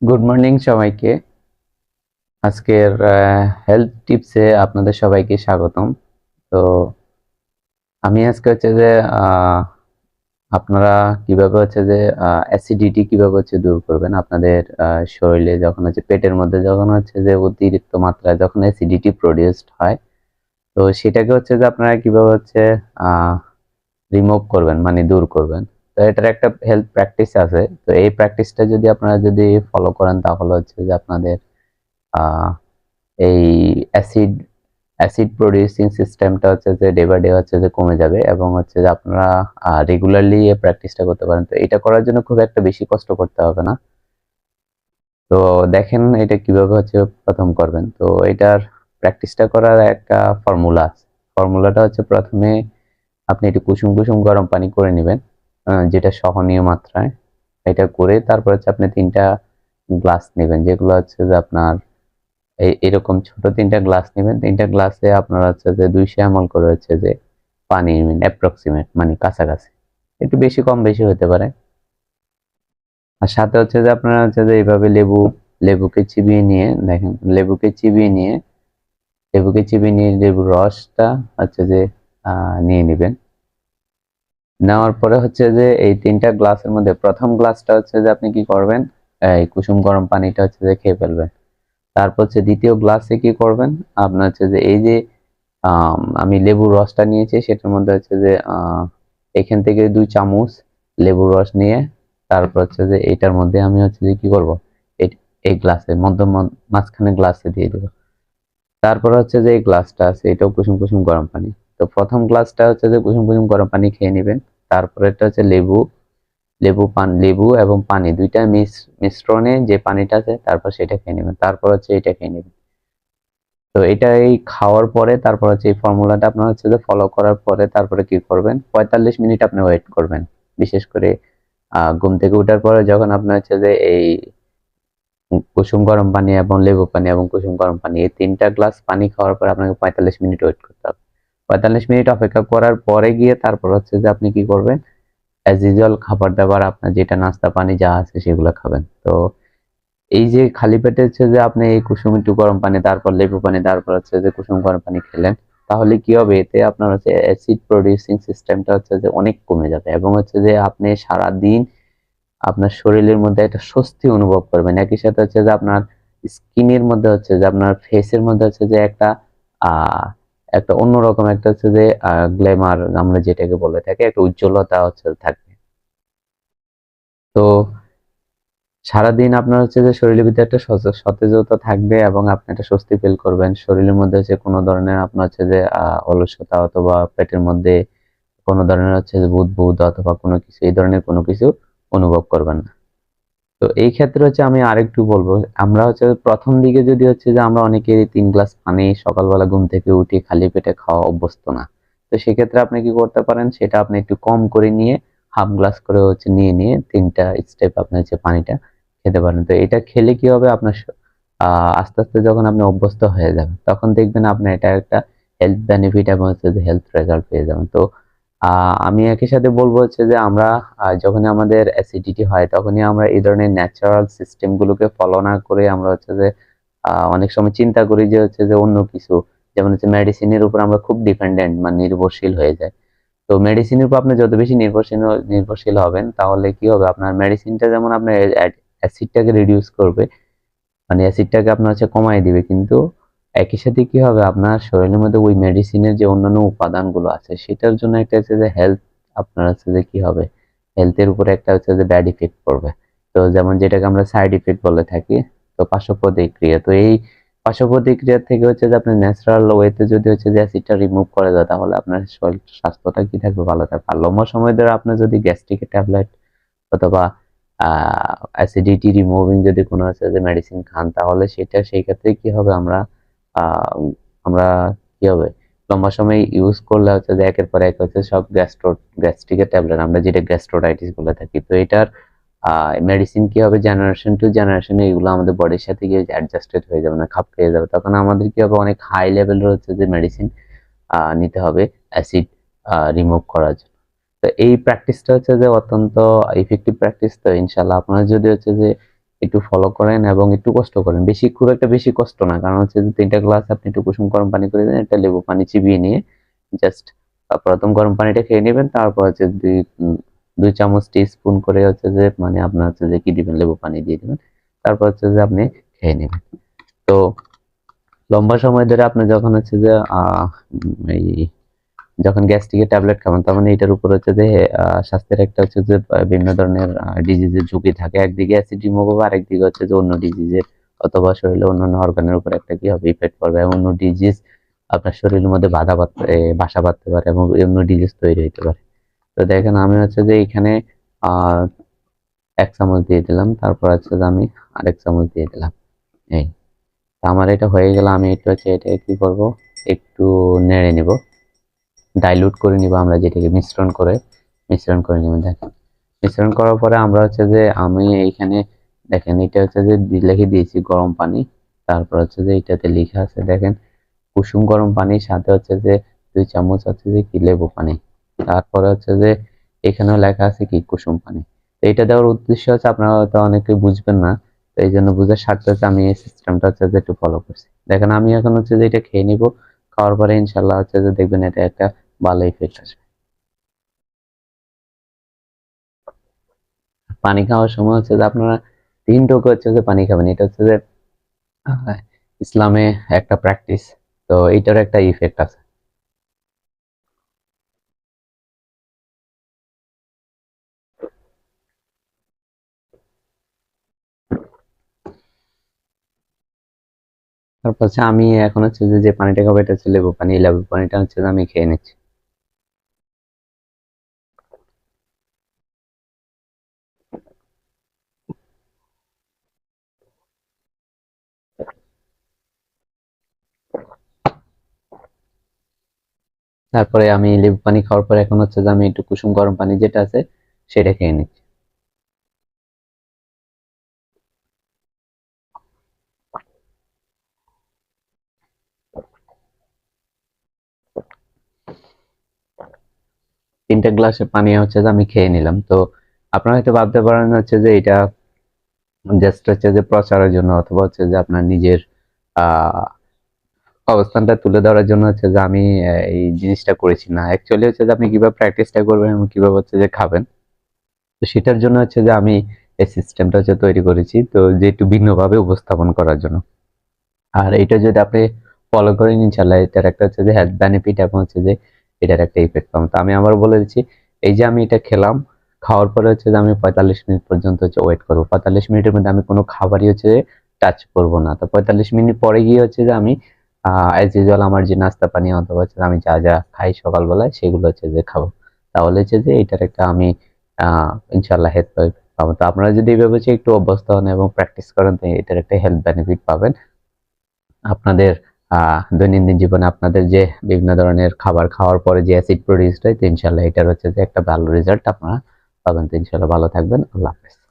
Good morning সবাইকে। আজকের health টিপসে আপনাদের সবাইকে স্বাগতম। তো আমি আজকে হচ্ছে যে আহ, আপনারা কিভাবে হচ্ছে যে অ্যাসিডিটি কিভাবে হচ্ছে দূর করবেন আপনাদের শরীরে, যখন হচ্ছে পেটের মধ্যে যখন হচ্ছে যে অতিরিক্ত মাত্রায় যখন অ্যাসিডিটি প্রডিউসড হয়, তো সেটাকে হচ্ছে যে আপনারা কিভাবে হচ্ছে রিমুভ করবেন, মানে দূর করবেন। তো এটার একটা হেলথ প্র্যাকটিস আছে। তো এই প্র্যাকটিসটা যদি আপনারা যদি ফলো করেন তাহলে হচ্ছে যে আপনাদের আহ এই অ্যাসিড অ্যাসিড প্রডিউসিং সিস্টেমটা হচ্ছে যে ডে বাই ডে হচ্ছে যে কমে যাবে, এবং হচ্ছে যে আপনারা রেগুলারলি এই প্র্যাকটিসটা করতে পারেন। তো এটা করার জন্য খুব একটা বেশি কষ্ট করতে হবে না। তো দেখেন এটা কিভাবে হচ্ছে প্রথম করবেন। তো এটার প্র্যাকটিসটা করার একটা ফর্মুলা আছে। ফর্মুলাটা হচ্ছে প্রথমে আপনি একটু কুসুম কুসুম গরম পানি করে নেবেন, যেটা সহনীয় মাত্রায়। এটা করে তারপর হচ্ছে আপনি 3টা গ্লাস নেবেন, যেগুলো হচ্ছে যে আপনার এরকম ছোট 3টা গ্লাস নেবেন। 3টা গ্লাসে আপনার হচ্ছে যে 200 ml করে হচ্ছে যে পানি নেবেন, অ্যাপ্রক্সিমেট মানে কাছাকাছি। একটু বেশি কম বেশি হতে পারে। আর সাথে হচ্ছে যে আপনারা হচ্ছে যে এইভাবে লেবুকে চিবিয়ে নিয়ে দেখেন, লেবুকে চিবিয়ে নিয়ে লেবুর রসটা হচ্ছে যে নিয়ে নেবেন। নেওয়ার পরে হচ্ছে যে এই 3টা গ্লাসের মধ্যে প্রথম গ্লাসটা হচ্ছে যে আপনি কি করবেন, এই কুসুম গরম পানিটা হচ্ছে যে খেয়ে ফেলবেন। তারপর হচ্ছে দ্বিতীয় গ্লাসে কি করবেন, আপনার হচ্ছে যে এই যে আমি লেবুর রসটা নিয়েছি, সেটার মধ্যে হচ্ছে যে এখান থেকে 2 চামচ লেবুর রস নিয়ে তারপর হচ্ছে যে এটার মধ্যে আমি হচ্ছে যে কি করব, এই গ্লাসে মাঝখানে গ্লাসে দিয়ে দেবো। তারপর হচ্ছে যে এই গ্লাসটা আছে, এটাও কুসুম কুসুম গরম পানি। তো প্রথম গ্লাসটা হচ্ছে যে কুসুম কুসুম গরম পানি খেয়ে নেবেন। তারপরে এটা হচ্ছে লেবু এবং পানি দুইটা মিশ্রণে যে পানিটা আছে তারপর সেটা খেয়ে নেবেন। তারপর হচ্ছে এটা খেয়ে নেবেন। তো এটা এই খাওয়ার পরে তারপর হচ্ছে এই ফর্মুলাটা আপনার হচ্ছে যে ফলো করার পরে তারপরে কি করবেন, 45 মিনিট আপনি ওয়েট করবেন। বিশেষ করে ঘুম থেকে ওঠার পরে যখন আপনার হচ্ছে যে এই কুসুম গরম পানি এবং লেবু পানি এবং কুসুম গরম পানি এই 3টা গ্লাস পানি খাওয়ার পর আপনাকে 45 মিনিট ওয়েট করতে হবে। 45 মিনিট অপেক্ষা করার পরে গিয়ে তারপর হচ্ছে যে আপনি কি করবেন, অ্যাজ ইউজুয়াল খাবার দাবার আপনার যেটা নাস্তা পানি যা আছে সেগুলো খাবেন। তো এই যে খালি পেটে হচ্ছে যে আপনি এই কুসুম একটু গরম পানি, তারপর লেবু পানি, তারপর হচ্ছে যে কুসুম গরম পানি খেলেন, তাহলে কি হবে, এতে আপনার হচ্ছে অ্যাসিড প্রডিউসিং সিস্টেমটা হচ্ছে যে অনেক কমে যাবে, এবং হচ্ছে যে আপনি সারা দিন আপনার শরীরের মধ্যে একটা স্বস্তি অনুভব করবেন। একই সাথে হচ্ছে যে আপনার স্কিনের মধ্যে হচ্ছে যে আপনার ফেসের মধ্যে হচ্ছে যে আহ একটা অন্যরকম একটা হচ্ছে যে গ্ল্যামার আমরা যেটাকে বলে থাকি, একটা উজ্জ্বলতা হচ্ছে থাকবে। তো সারাদিন আপনার হচ্ছে যে শরীরের ভিতরে একটা সতেজতা থাকবে, এবং আপনি একটা স্বস্তি ফিল করবেন। শরীরের মধ্যে হচ্ছে কোনো ধরনের আপনার হচ্ছে যে অলসতা অথবা পেটের মধ্যে কোনো ধরনের হচ্ছে যে বুদবুদ অথবা কোনো কিছু, এই ধরনের কোনো কিছু অনুভব করবেন না। তো এই ক্ষেত্রে হচ্ছে আমি আরেকটু বলবো, আমরা হচ্ছে প্রথম দিকে যদি হচ্ছে যে আমরা অনেকে 3 গ্লাস পানি সকালবেলা ঘুম থেকে উঠে খালি পেটে খাওয়া অভ্যস্ত না। তো সেক্ষেত্রে আপনি কি করতে পারেন, সেটা আপনি একটু কম করে নিয়ে হাফ গ্লাস করে হচ্ছে নিয়ে 3টা স্টেপ আপনি হচ্ছে পানিটা খেতে পারেন। তো এটা খেলে কি হবে, আপনার আস্তে আস্তে যখন আপনি অভ্যস্ত হয়ে যাবেন তখন দেখবেন আপনি এটা একটা হেলথ বেনিফিট এবং হচ্ছে যে হেলথ রেজাল্ট পেয়ে যাবেন। তো আমি একই সাথে বলবো হচ্ছে যে আমরা যখনই আমাদের অ্যাসিডিটি হয় তখনই আমরা এই ধরনের ন্যাচারাল সিস্টেম গুলোকে ফলো না করে আমরা হচ্ছে যে অনেক সময় চিন্তা করি যে হচ্ছে যে অন্য কিছু, যেমন হচ্ছে মেডিসিনের উপর আমরা খুব ডিপেন্ডেন্ট মানে নির্ভরশীল হয়ে যায়। তো মেডিসিনের উপর আপনি যত বেশি নির্ভরশীল হবেন তাহলে কি হবে, আপনার মেডিসিনটা যেমন আপনার অ্যাসিডটাকে রিডিউস করবে, মানে অ্যাসিডটাকে আপনার হচ্ছে কমায় দিবে, কিন্তু একই সাথে কি হবে, আপনার শরীরের মধ্যে ওই মেডিসিনের যে অন্যান্য উপাদানগুলো আছে সেটার জন্য একটা হচ্ছে যে হেলথ, আপনার হচ্ছে যে কি হবে, হেলথের উপরে একটা হচ্ছে যে ব্যাড ইফেক্ট পড়বে। তো যেমন যেটাকে আমরা সাইড ইফেক্ট বলে থাকি, তো পার্শ্ব প্রতিক্রিয়া। তো এই পার্শ্ব প্রতিক্রিয়া থেকে হচ্ছে যে আপনার ন্যাচারাল ওয়েতে যদি হচ্ছে যে অ্যাসিডটা রিমুভ করা যায় তাহলে আপনার শরীর স্বাস্থ্যটা কি থাকবে, ভালো থাকবে। আর লম্বা সময় ধরে আপনার যদি গ্যাস্ট্রিকের ট্যাবলেট অথবা অ্যাসিডিটি রিমুভিং যদি কোনো হচ্ছে যে মেডিসিন খান তাহলে সেটা সেই ক্ষেত্রে কি হবে, আহ, আমরা কি হবে, লম্বা সময় ইউজ করলে হচ্ছে যে একের পর এক হচ্ছে সব গ্যাস্ট্রিকের ট্যাবলেট আমরা যেটা গ্যাস্ট্রোডাইটিস বলে থাকি, তো এটার মেডিসিন কি হবে, জেনারেশন টু জেনারেশন এগুলো আমাদের বডির সাথে গিয়ে অ্যাডজাস্টেড হয়ে যাবে, না খাপ খেয়ে যাবে। তখন আমাদের কি হবে, অনেক হাই লেভেলের হচ্ছে যে মেডিসিন নিতে হবে অ্যাসিড রিমুভ করার জন্য। তো এই প্র্যাকটিসটা হচ্ছে যে অত্যন্ত ইফেক্টিভ প্র্যাকটিস। তো ইনশাল্লাহ আপনারা যদি হচ্ছে যে একটু ফলো করেন এবং একটু কষ্ট করেন, খুব একটা বেশি কষ্ট না, কারণ হচ্ছে যে 3টা গ্লাস আপনি একটু কুসুম গরম পানি করে দেন, একটা লেবু পানি চিবিয়ে নিয়ে জাস্ট প্রথম গরম পানিটা খেয়ে নেবেন, তারপর হচ্ছে 2 চামচ টিস্পুন করে হচ্ছে যে মানে আপনার হচ্ছে যে কি দিবেন, লেবু পানি দিয়ে দিবেন, তারপর হচ্ছে যে আপনি খেয়ে নেবেন। তো লম্বা সময় ধরে আপনি যখন হচ্ছে যে এই যখন গ্যাস্ট্রিকের ট্যাবলেট খাবেন, তার মানে এটার উপর হচ্ছে যে স্বাস্থ্যের একটা হচ্ছে যে বিভিন্ন ধরনের ডিজিজের ঝুঁকি থাকে। একদিকে অ্যাসিড রিমুভ হবে, আরেকদিকে হচ্ছে যে অন্য ডিজিজের অথবা শরীরে অন্যান্য অর্গানের উপর একটা কি হবে, ইফেক্ট করবে, এবং অন্য ডিজিজ আপনার শরীরের মধ্যে বাসা বাঁধতে পারে এবং অন্য ডিজিজ তৈরি হতে পারে। তো দেখেন আমি হচ্ছে যে এখানে 1 চামচ দিয়ে দিলাম, তারপর হচ্ছে যে আমি আরেক চামচ দিয়ে দিলাম। এই আমার এটা হয়ে গেল, আমি একটু হচ্ছে এটা কি করব, একটু নেড়ে নিব, ডাইলুট করে নিব, আমরা যেটাকে মিশ্রণ করে নিব। দেখেন মিশ্রণ করার পরে আমরা হচ্ছে যে আমি এইখানে দেখেন এটা হচ্ছে যে লিখে দিয়েছি গরম পানি, তারপর হচ্ছে যে এটাতে লেখা আছে দেখেন কুসুম গরম পানির সাথে হচ্ছে যে 2 চামচ হচ্ছে যে কি লেবু পানি, তারপরে হচ্ছে যে এখানেও লেখা আছে কি কুসুম পানি। তো এটা দেওয়ার উদ্দেশ্য হচ্ছে আপনারা হয়তো অনেকে বুঝবেন না, তো এই জন্য বুঝার স্বার্থে হচ্ছে আমি এই সিস্টেমটা হচ্ছে যে একটু ফলো করছি। দেখেন আমি এখন হচ্ছে যে এটা খেয়ে নিব, খাওয়ার পরে ইনশাল্লাহ হচ্ছে যে দেখবেন এটা একটা ভালো ইফেক্ট আসবে। পানি খাওয়ার সময় হচ্ছে যে আপনারা 3 ঢোক হচ্ছে যে পানি খাবেন, এটা হচ্ছে যে আহ, ইসলামে একটা প্র্যাকটিস, তো এটার একটা ইফেক্ট আছে। তারপর হচ্ছে আমি এখন হচ্ছে যে যে পানিটা খাবো এটা হচ্ছে লেবু পানি, লেবু পানিটা হচ্ছে যে আমি খেয়ে নিচ্ছি। তারপরে আমি লেবু পানি খাওয়ার পরে এখন হচ্ছে যে আমি একটু কুসুম গরম পানি যেটা আছে সেটা খেয়ে নিচ্ছি। তিনটা গ্লাসে পানি হচ্ছে যে আমি খেয়ে নিলাম। তো আপনারা হয়তো ভাবতে পারেন হচ্ছে যে এটা জাস্ট হচ্ছে যে প্রচারের জন্য অথবা হচ্ছে যে আপনার নিজের আহ অবস্থানটা তুলে ধরার জন্য হচ্ছে যে আমি এই জিনিসটা করেছি, না, অ্যাকচুয়ালি হচ্ছে যে আপনি কিভাবে প্র্যাকটিসটা করবেন এবং কিভাবে হচ্ছে যে খাবেন, তো সেটার জন্য হচ্ছে যে আমি এই সিস্টেমটা হচ্ছে তৈরি করেছি, তো যে একটু ভিন্নভাবে উপস্থাপন করার জন্য। আর এটা যদি আপনি ফলো করেন ইনশাল্লাহ এটার একটা হচ্ছে যে হেলথ বেনিফিট এবং হচ্ছে যে এটার একটা ইফেক্ট পাবেন। তো আমি আবার বলে দিচ্ছি, এই যে আমি এটা খেলাম, খাওয়ার পরে হচ্ছে যে আমি 45 মিনিট পর্যন্ত হচ্ছে ওয়েট করবো, 45 মিনিটের মধ্যে আমি কোনো খাবারই হচ্ছে টাচ করবো না। তো 45 মিনিট পরে গিয়ে হচ্ছে যে আমি অ্যাজ ইউজুয়াল আমার যে নাস্তা পানি অথবা হচ্ছে আমি যা যা খাই সকালবেলায় সেগুলো হচ্ছে যে খাবো। তাহলে হচ্ছে যে এটার একটা আমি ইনশাল্লাহ হেল্প পাবো। তো আপনারা যদি এইভাবে হচ্ছে একটু অভ্যস্ত হন এবং প্র্যাকটিস করেন, তো এটার একটা হেলথ বেনিফিট পাবেন। আপনাদের দৈনন্দিন জীবনে আপনাদের যে বিভিন্ন ধরনের খাবার খাওয়ার পরে যে অ্যাসিড প্রডিউসড হয়, তো ইনশাল্লাহ এটার হচ্ছে যে একটা ভালো রেজাল্ট আপনারা পাবেন। তো ইনশাল্লাহ ভালো থাকবেন। আল্লাহ হাফেজ।